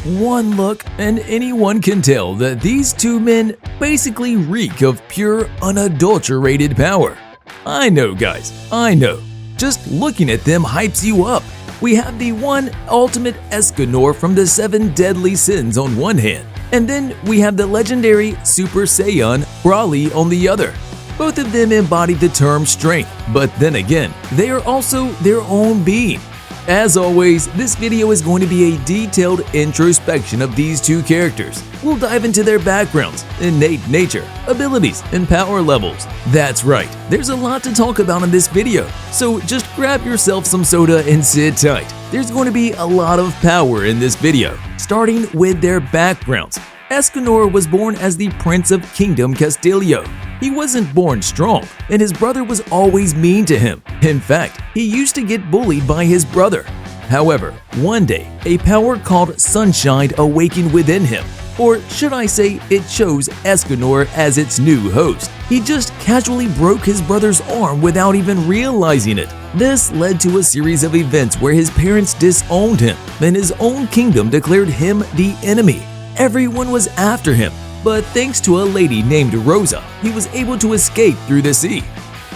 One look and anyone can tell that these two men basically reek of pure unadulterated power. I know guys, I know. Just looking at them hypes you up. We have the One Ultimate Escanor from the 7 Deadly Sins on one hand, and then we have the Legendary Super Saiyan Broly on the other. Both of them embody the term strength, but then again, they are also their own being. As always, this video is going to be a detailed introspection of these two characters. We'll dive into their backgrounds, innate nature, abilities, and power levels. That's right, there's a lot to talk about in this video, so just grab yourself some soda and sit tight. There's going to be a lot of power in this video, starting with their backgrounds. Escanor was born as the Prince of Kingdom Castellio. He wasn't born strong, and his brother was always mean to him. In fact, he used to get bullied by his brother. However, one day, a power called Sunshine awakened within him. Or should I say, it chose Escanor as its new host. He just casually broke his brother's arm without even realizing it. This led to a series of events where his parents disowned him, and his own kingdom declared him the enemy. Everyone was after him, but thanks to a lady named Rosa, he was able to escape through the sea.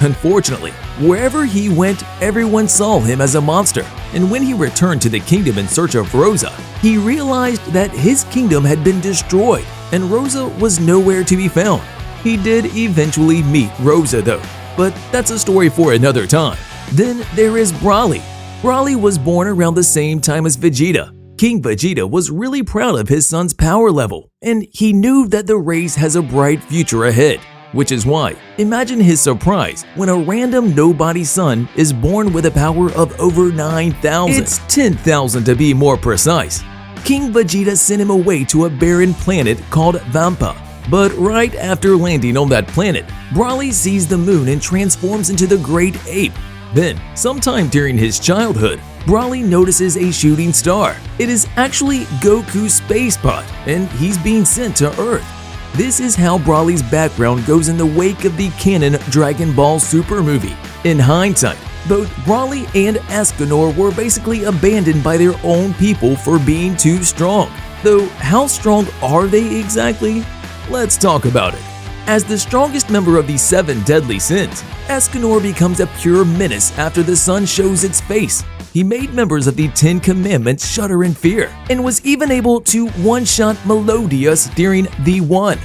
Unfortunately, wherever he went, everyone saw him as a monster, and when he returned to the kingdom in search of Rosa, he realized that his kingdom had been destroyed, and Rosa was nowhere to be found. He did eventually meet Rosa though, but that's a story for another time. Then there is Broly. Broly was born around the same time as Vegeta. King Vegeta was really proud of his son's power level, and he knew that the race has a bright future ahead. Which is why, imagine his surprise when a random nobody son is born with a power of over 9,000. It's 10,000 to be more precise. King Vegeta sent him away to a barren planet called Vampa. But right after landing on that planet, Broly sees the moon and transforms into the Great Ape. Then, sometime during his childhood, Broly notices a shooting star. It is actually Goku's space pod, and he's being sent to Earth. This is how Broly's background goes in the wake of the canon Dragon Ball Super movie. In hindsight, both Broly and Escanor were basically abandoned by their own people for being too strong. Though, how strong are they exactly? Let's talk about it. As the strongest member of the 7 Deadly Sins, Escanor becomes a pure menace after the sun shows its face. He made members of the 10 Commandments shudder in fear, and was even able to one-shot Melodius during the One.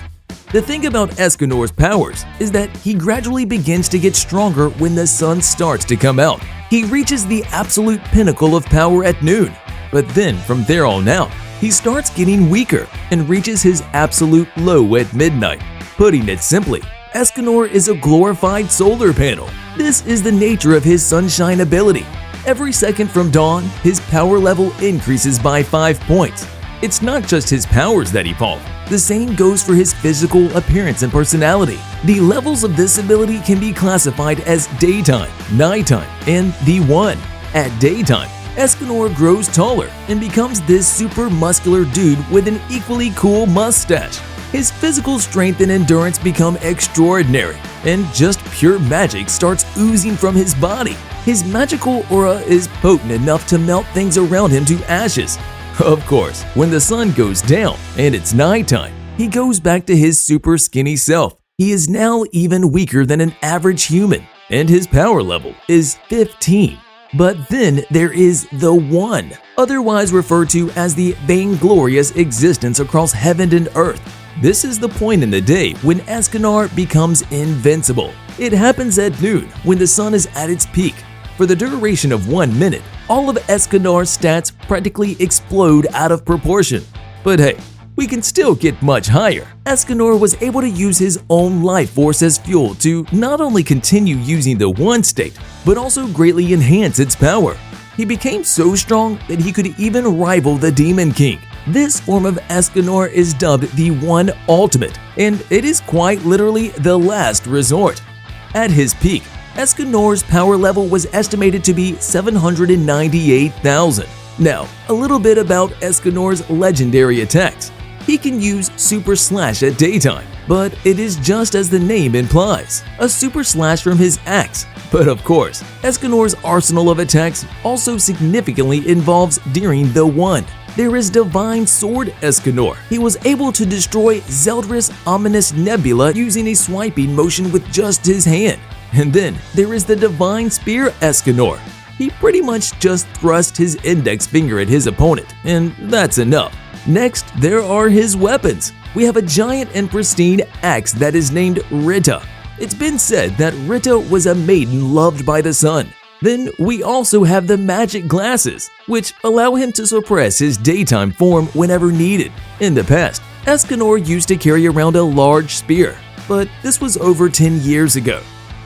The thing about Escanor's powers is that he gradually begins to get stronger when the sun starts to come out. He reaches the absolute pinnacle of power at noon, but then from there on out, he starts getting weaker and reaches his absolute low at midnight. Putting it simply, Escanor is a glorified solar panel. This is the nature of his sunshine ability. Every second from dawn, his power level increases by 5 points. It's not just his powers that evolve. The same goes for his physical appearance and personality. The levels of this ability can be classified as daytime, nighttime, and the One. At daytime, Escanor grows taller and becomes this super muscular dude with an equally cool mustache. His physical strength and endurance become extraordinary, and just pure magic starts oozing from his body. His magical aura is potent enough to melt things around him to ashes. Of course, when the sun goes down and it's nighttime, he goes back to his super skinny self. He is now even weaker than an average human, and his power level is 15. But then there is the One, otherwise referred to as the vainglorious existence across heaven and earth. This is the point in the day when Escanor becomes invincible. It happens at noon when the sun is at its peak. For the duration of 1 minute, all of Escanor's stats practically explode out of proportion. But hey, we can still get much higher. Escanor was able to use his own life force as fuel to not only continue using the One state, but also greatly enhance its power. He became so strong that he could even rival the Demon King. This form of Escanor is dubbed the One Ultimate, and it is quite literally the last resort. At his peak, Escanor's power level was estimated to be 798,000. Now, a little bit about Escanor's legendary attacks. He can use Super Slash at daytime, but it is just as the name implies, a Super Slash from his axe. But of course, Escanor's arsenal of attacks also significantly involves during the One. There is Divine Sword Escanor. He was able to destroy Zeldris' ominous nebula using a swiping motion with just his hand. And then there is the Divine Spear Escanor. He pretty much just thrust his index finger at his opponent, and that's enough. Next, there are his weapons. We have a giant and pristine axe that is named Rita. It's been said that Rita was a maiden loved by the sun. Then we also have the magic glasses, which allow him to suppress his daytime form whenever needed. In the past, Escanor used to carry around a large spear, but this was over 10 years ago.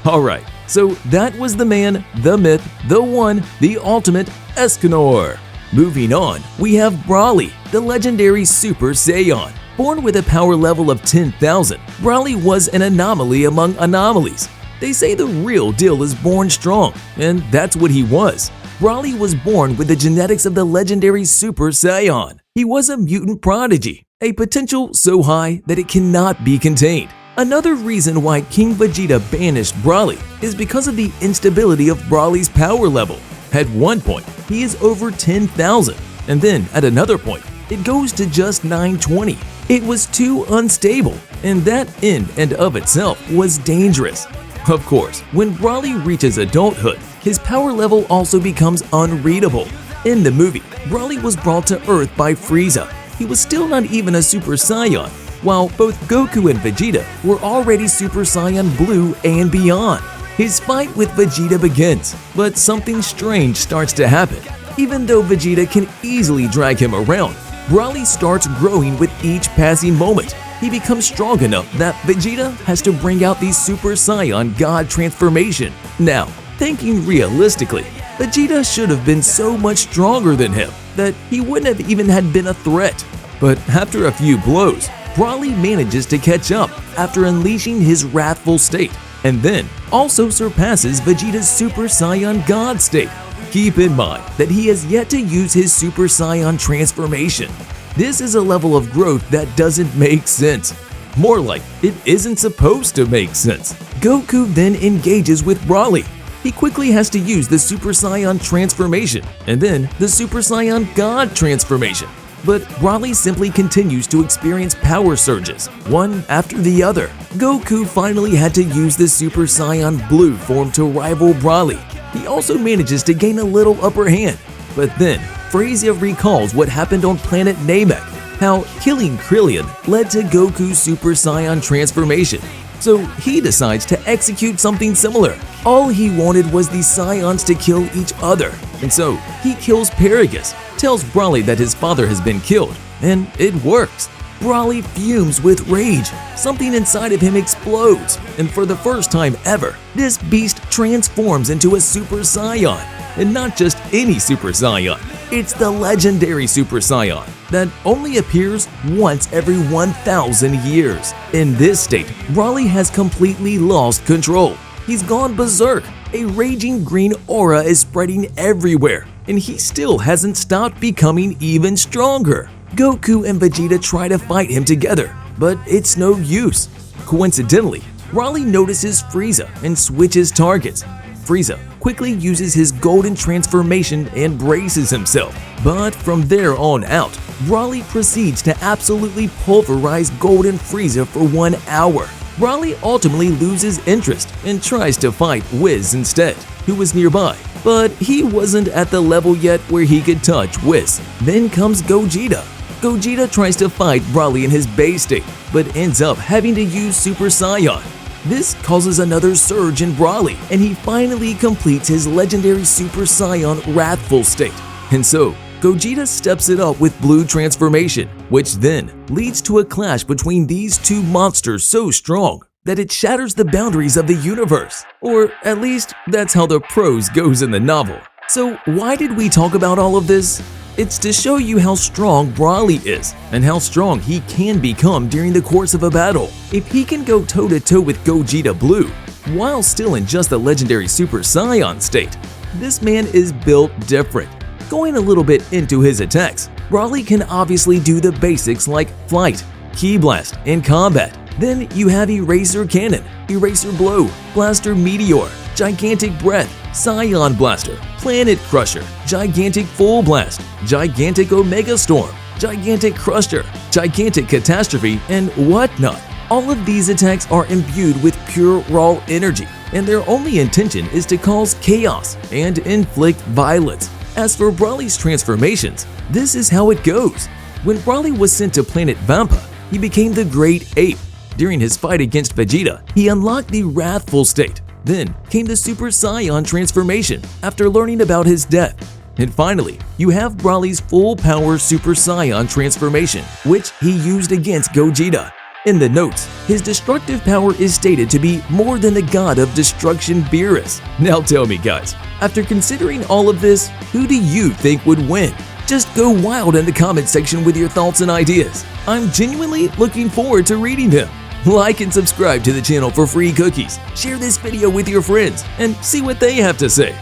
Alright, so that was the man, the myth, the one, the ultimate Escanor. Moving on, we have Broly, the legendary Super Saiyan. Born with a power level of 10,000, Broly was an anomaly among anomalies. They say the real deal is born strong, and that's what he was. Broly was born with the genetics of the legendary Super Saiyan. He was a mutant prodigy, a potential so high that it cannot be contained. Another reason why King Vegeta banished Broly is because of the instability of Broly's power level. At one point, he is over 10,000, and then at another point, it goes to just 920. It was too unstable, and that in and of itself was dangerous. Of course, when Broly reaches adulthood, his power level also becomes unreadable. In the movie, Broly was brought to Earth by Frieza. He was still not even a Super Saiyan, while both Goku and Vegeta were already Super Saiyan Blue and beyond. His fight with Vegeta begins, but something strange starts to happen. Even though Vegeta can easily drag him around, Broly starts growing with each passing moment. He becomes strong enough that Vegeta has to bring out the Super Saiyan God transformation. Now, thinking realistically, Vegeta should have been so much stronger than him that he wouldn't have even had been a threat. But after a few blows, Broly manages to catch up after unleashing his wrathful state, and then also surpasses Vegeta's Super Saiyan God state. Keep in mind that he has yet to use his Super Saiyan transformation. This is a level of growth that doesn't make sense. More like it isn't supposed to make sense. Goku then engages with Broly. He quickly has to use the Super Saiyan transformation and then the Super Saiyan God transformation. But Broly simply continues to experience power surges, one after the other. Goku finally had to use the Super Saiyan Blue form to rival Broly. He also manages to gain a little upper hand. But then, Frieza recalls what happened on planet Namek, how killing Krillin led to Goku's Super Saiyan transformation. So he decides to execute something similar. All he wanted was the Saiyans to kill each other, and so he kills Paragus, tells Broly that his father has been killed, and it works. Broly fumes with rage. Something inside of him explodes, and for the first time ever, this beast transforms into a Super Saiyan. And not just any Super Saiyan, it's the legendary Super Saiyan that only appears once every 1,000 years. In this state, Broly has completely lost control. He's gone berserk. A raging green aura is spreading everywhere, and he still hasn't stopped becoming even stronger. Goku and Vegeta try to fight him together, but it's no use. Coincidentally, Broly notices Frieza and switches targets. Frieza quickly uses his golden transformation and braces himself, but from there on out, Broly proceeds to absolutely pulverize Golden Frieza for 1 hour. Broly ultimately loses interest and tries to fight Whis instead, who was nearby, but he wasn't at the level yet where he could touch Whis. Then comes Gogeta. Gogeta tries to fight Broly in his base state, but ends up having to use Super Saiyan. This causes another surge in Broly, and he finally completes his legendary Super Saiyan Wrathful state. And so, Gogeta steps it up with Blue transformation, which then leads to a clash between these two monsters so strong that it shatters the boundaries of the universe. Or at least, that's how the prose goes in the novel. So why did we talk about all of this? It's to show you how strong Broly is, and how strong he can become during the course of a battle. If he can go toe-to-toe with Gogeta Blue, while still in just the legendary Super Saiyan state, this man is built different. Going a little bit into his attacks, Broly can obviously do the basics like flight, ki blast, and combat. Then you have Eraser Cannon, Eraser Blow, Blaster Meteor, Gigantic Breath, Scion Blaster, Planet Crusher, Gigantic Full Blast, Gigantic Omega Storm, Gigantic Crusher, Gigantic Catastrophe, and whatnot. All of these attacks are imbued with pure raw energy, and their only intention is to cause chaos and inflict violence. As for Broly's transformations, this is how it goes. When Broly was sent to planet Vampa, he became the Great Ape. During his fight against Vegeta, he unlocked the Wrathful state. Then came the Super Saiyan transformation after learning about his death. And finally, you have Broly's full power Super Saiyan transformation, which he used against Gogeta. In the notes, his destructive power is stated to be more than the god of destruction Beerus. Now tell me guys, after considering all of this, who do you think would win? Just go wild in the comment section with your thoughts and ideas. I'm genuinely looking forward to reading them. Like and subscribe to the channel for free cookies, share this video with your friends, and see what they have to say.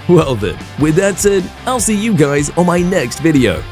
Well then, with that said, I'll see you guys on my next video.